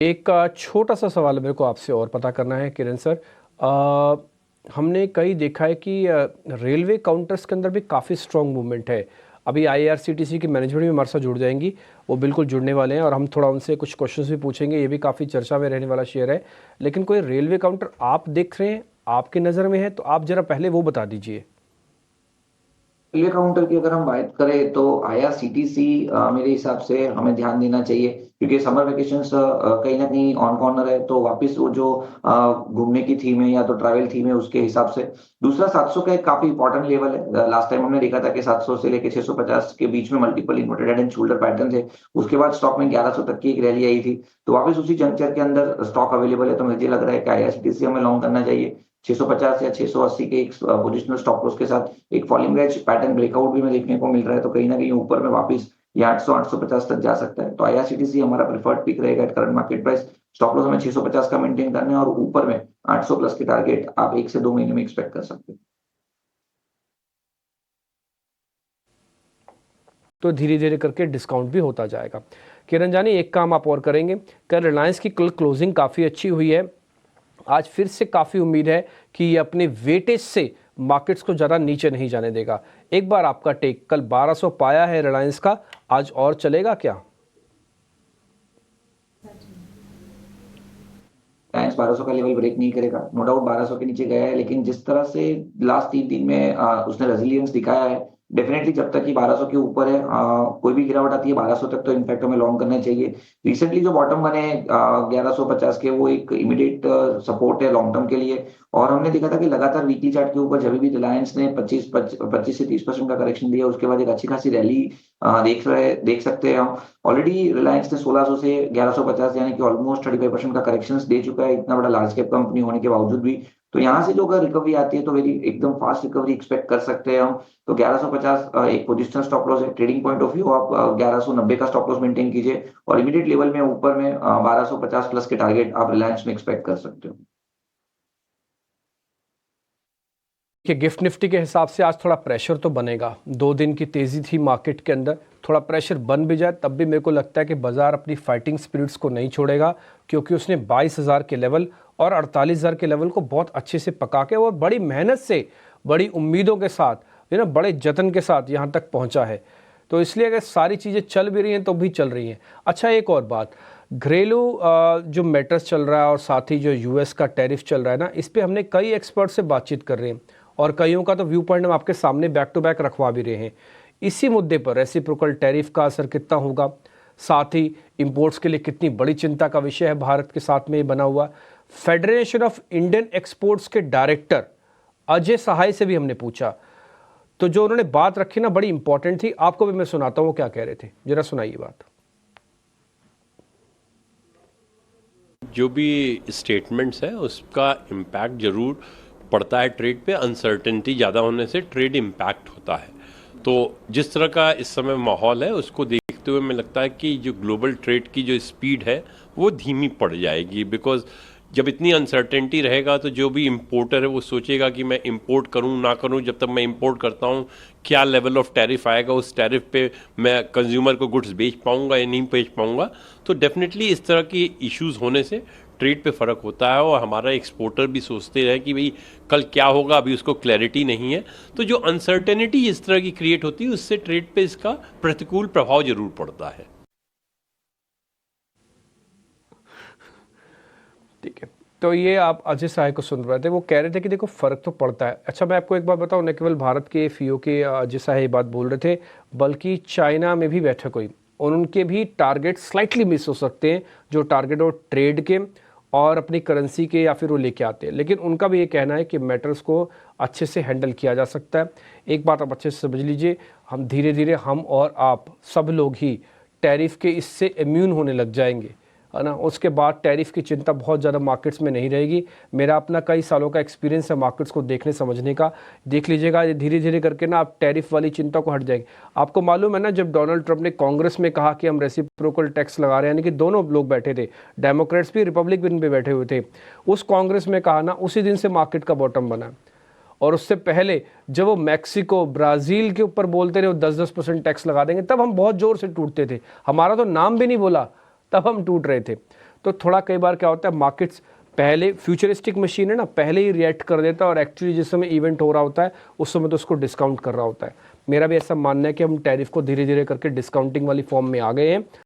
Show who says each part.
Speaker 1: एक छोटा सा सवाल मेरे को आपसे और पता करना है किरण सर। हमने कई देखा है कि रेलवे काउंटर्स के अंदर भी काफ़ी स्ट्रॉन्ग मूवमेंट है। अभी आईआरसीटीसी की मैनेजमेंट भी हमारे साथ जुड़ जाएंगी, वो बिल्कुल जुड़ने वाले हैं और हम थोड़ा उनसे कुछ क्वेश्चंस भी पूछेंगे। ये भी काफ़ी चर्चा में रहने वाला शेयर है। लेकिन कोई रेलवे काउंटर आप देख रहे हैं, आपकी नज़र में है, तो आप ज़रा पहले वो बता दीजिए।
Speaker 2: रेलवे काउंटर की अगर हम बात करें तो आईआरसीटीसी मेरे हिसाब से हमें ध्यान देना चाहिए, क्योंकि समर वेकेशंस कहीं ना कहीं ऑन कॉर्नर है, तो वापस वो जो घूमने की थीम है या तो ट्रैवल थीम है उसके हिसाब से। दूसरा 700 का एक काफी इंपॉर्टेंट लेवल है। लास्ट टाइम हमने देखा था कि 700 से लेके 650 के बीच में multiple inverted head and shoulder pattern थे। उसके बाद स्टॉक में 1100 तक की एक रैली आई थी, तो वापस उसी जंक्चर के अंदर स्टॉक अवेलेबल है। तो मुझे लग रहा है कि आईआरसीटीसी हमें लॉन्ग करना चाहिए 650 या 680 के एक पोजिशनल स्टॉप लॉस के साथ। एक फॉलिंग वेज पैटर्न ब्रेकआउट भी हमें देखने को मिल रहा है, तो कहीं ना कहीं ऊपर में वापस ये 800 850 तक जा सकता है। तो आईआरसीटीसी हमारा प्रेफर्ड पिक रहेगा at current market price. Stop loss हमें 650 का मेंटेन करना है और ऊपर में 800 प्लस के टारगेट आप 1 से 2 महीने में एक्सपेक्ट कर सकते हैं।
Speaker 1: तो धीरे धीरे करके डिस्काउंट भी होता जाएगा। किरण जानी, एक काम आप और करेंगे। कल रिलायंस की कल क्लोजिंग काफ़ी अच्छी हुई है। आज फिर से काफ़ी उम्मीद है कि ये अपने वेटेज से मार्केट्स को ज़्यादा नीचे नहीं जाने देगा। एक बार आपका टेक, कल 1200 पाया है रिलायंस का, आज और चलेगा क्या?
Speaker 2: रिलायंस 1200 का लेवल ब्रेक नहीं करेगा, नो डाउट 1200 के नीचे गया है, लेकिन जिस तरह से लास्ट 3 दिन में उसने रेजिलियंस दिखाया है, डेफिनेटली जब तक कि 1200 के ऊपर है, कोई भी गिरावट आती है 1200 तक तो इनफैक्ट हमें लॉन्ग करना चाहिए। रिसेंटली जो बॉटम बने 1150 के, वो एक इमीडिएट सपोर्ट है लॉन्ग टर्म के लिए। और हमने देखा था कि लगातार वीकली चार्ट के ऊपर जब भी रिलायंस ने 25 से 30% का करेक्शन दिया, उसके बाद एक अच्छी खासी रैली देख सकते हैं हम। ऑलरेडी रिलायंस ने 1600 से 1150 यानी कि ऑलमोस्ट 35% का करेक्शन दे चुका है, इतना बड़ा लार्ज कैप कंपनी होने के बावजूद भी। तो यहाँ से जो अगर रिकवरी आती है तो वेरी एकदम फास्ट रिकवरी एक्सपेक्ट कर सकते हैं हम। तो 1150 एक पोजिशनल स्टॉप लॉस है। ट्रेडिंग पॉइंट ऑफ व्यू आप 1190 का स्टॉप लॉस मेंटेन कीजिए और इमीडिएट लेवल में ऊपर में 1250 प्लस के टारगेट आप रिलायंस में एक्सपेक्ट कर सकते हो।
Speaker 1: कि गिफ्ट निफ्टी के हिसाब से आज थोड़ा प्रेशर तो बनेगा। 2 दिन की तेज़ी थी मार्केट के अंदर, थोड़ा प्रेशर बन भी जाए तब भी मेरे को लगता है कि बाजार अपनी फाइटिंग स्पिरिट्स को नहीं छोड़ेगा, क्योंकि उसने 22,000 के लेवल और 48,000 के लेवल को बहुत अच्छे से पका के और बड़ी मेहनत से, बड़ी उम्मीदों के साथ, बड़े जतन के साथ यहाँ तक पहुँचा है। तो इसलिए अगर सारी चीज़ें चल भी रही हैं तो भी चल रही हैं। अच्छा, एक और बात, घरेलू जो मैटर्स चल रहा है और साथ ही जो यूएस का टैरिफ चल रहा है ना, इस पे हमने कई एक्सपर्ट से बातचीत कर रहे हैं और कईयों का तो व्यू पॉइंट हम आपके सामने बैक टू बैक रखवा भी रहे हैं। इसी मुद्दे पर रेसिप्रोकल टैरिफ का असर कितना होगा, साथ ही इंपोर्ट्स के लिए कितनी बड़ी चिंता का विषय है भारत के साथ में ये बना हुआ। फेडरेशन ऑफ इंडियन एक्सपोर्ट्स के डायरेक्टर अजय सहाय से भी हमने पूछा, तो जो उन्होंने बात रखी ना बड़ी इंपॉर्टेंट थी। आपको भी मैं सुनाता हूँ वो क्या कह रहे थे, जरा सुनाइए बात।
Speaker 3: जो भी स्टेटमेंट्स है उसका इम्पैक्ट जरूर पड़ता है ट्रेड पे। अनसर्टेनिटी ज़्यादा होने से ट्रेड इम्पैक्ट होता है। तो जिस तरह का इस समय माहौल है उसको देखते हुए मुझे लगता है कि जो ग्लोबल ट्रेड की जो स्पीड है वो धीमी पड़ जाएगी। बिकॉज जब इतनी अनसर्टेनिटी रहेगा तो जो भी इम्पोर्टर है वो सोचेगा कि मैं इंपोर्ट करूं ना करूं। जब तक मैं इंपोर्ट करता हूं क्या लेवल ऑफ टैरिफ आएगा, उस टैरिफ पे मैं कंज्यूमर को गुड्स बेच पाऊंगा या नहीं बेच पाऊंगा। तो डेफिनेटली इस तरह की इश्यूज होने से ट्रेड पे फ़र्क होता है और हमारा एक्सपोर्टर भी सोचते रहे कि भाई कल क्या होगा, अभी उसको क्लैरिटी नहीं है। तो जो अनसर्टेनिटी इस तरह की क्रिएट होती है उससे ट्रेड पे इसका प्रतिकूल प्रभाव जरूर पड़ता है।
Speaker 1: ठीक है, तो ये आप अजय सहाय को सुन रहे थे, वो कह रहे थे कि देखो फ़र्क तो पड़ता है। अच्छा, मैं आपको एक बात बताऊं, न केवल भारत के फीओ के अजय सहाय ये बात बोल रहे थे, बल्कि चाइना में भी बैठक हुई और उनके भी टारगेट स्लाइटली मिस हो सकते हैं, जो टारगेट और ट्रेड के और अपनी करेंसी के या फिर वो लेके आते हैं। लेकिन उनका भी ये कहना है कि मैटर्स को अच्छे से हैंडल किया जा सकता है। एक बात आप अच्छे से समझ लीजिए, हम धीरे धीरे, हम और आप सब लोग ही टैरिफ के इससे इम्यून होने लग जाएंगे, है ना। उसके बाद टैरिफ की चिंता बहुत ज़्यादा मार्केट्स में नहीं रहेगी। मेरा अपना कई सालों का एक्सपीरियंस है मार्केट्स को देखने समझने का। देख लीजिएगा, ये धीरे धीरे करके ना आप टैरिफ वाली चिंता को हट जाएंगे। आपको मालूम है ना, जब डोनाल्ड ट्रंप ने कांग्रेस में कहा कि हम रेसिप्रोकल टैक्स लगा रहे हैं, यानी कि दोनों लोग बैठे थे, डेमोक्रेट्स भी रिपब्लिकन भी बैठे हुए थे, उस कांग्रेस में कहा ना, उसी दिन से मार्केट का बॉटम बना। और उससे पहले जब वो मैक्सिको, ब्राज़ील के ऊपर बोलते रहे वो 10-10% टैक्स लगा देंगे, तब हम बहुत ज़ोर से टूटते थे। हमारा तो नाम भी नहीं बोला, तब हम टूट रहे थे। तो थोड़ा कई बार क्या होता है, मार्केट्स पहले फ्यूचरिस्टिक मशीन है ना, पहले ही रिएक्ट कर देता है और एक्चुअली जिस समय इवेंट हो रहा होता है उस समय तो उसको डिस्काउंट कर रहा होता है। मेरा भी ऐसा मानना है कि हम टैरिफ को धीरे धीरे करके डिस्काउंटिंग वाली फॉर्म में आ गए हैं।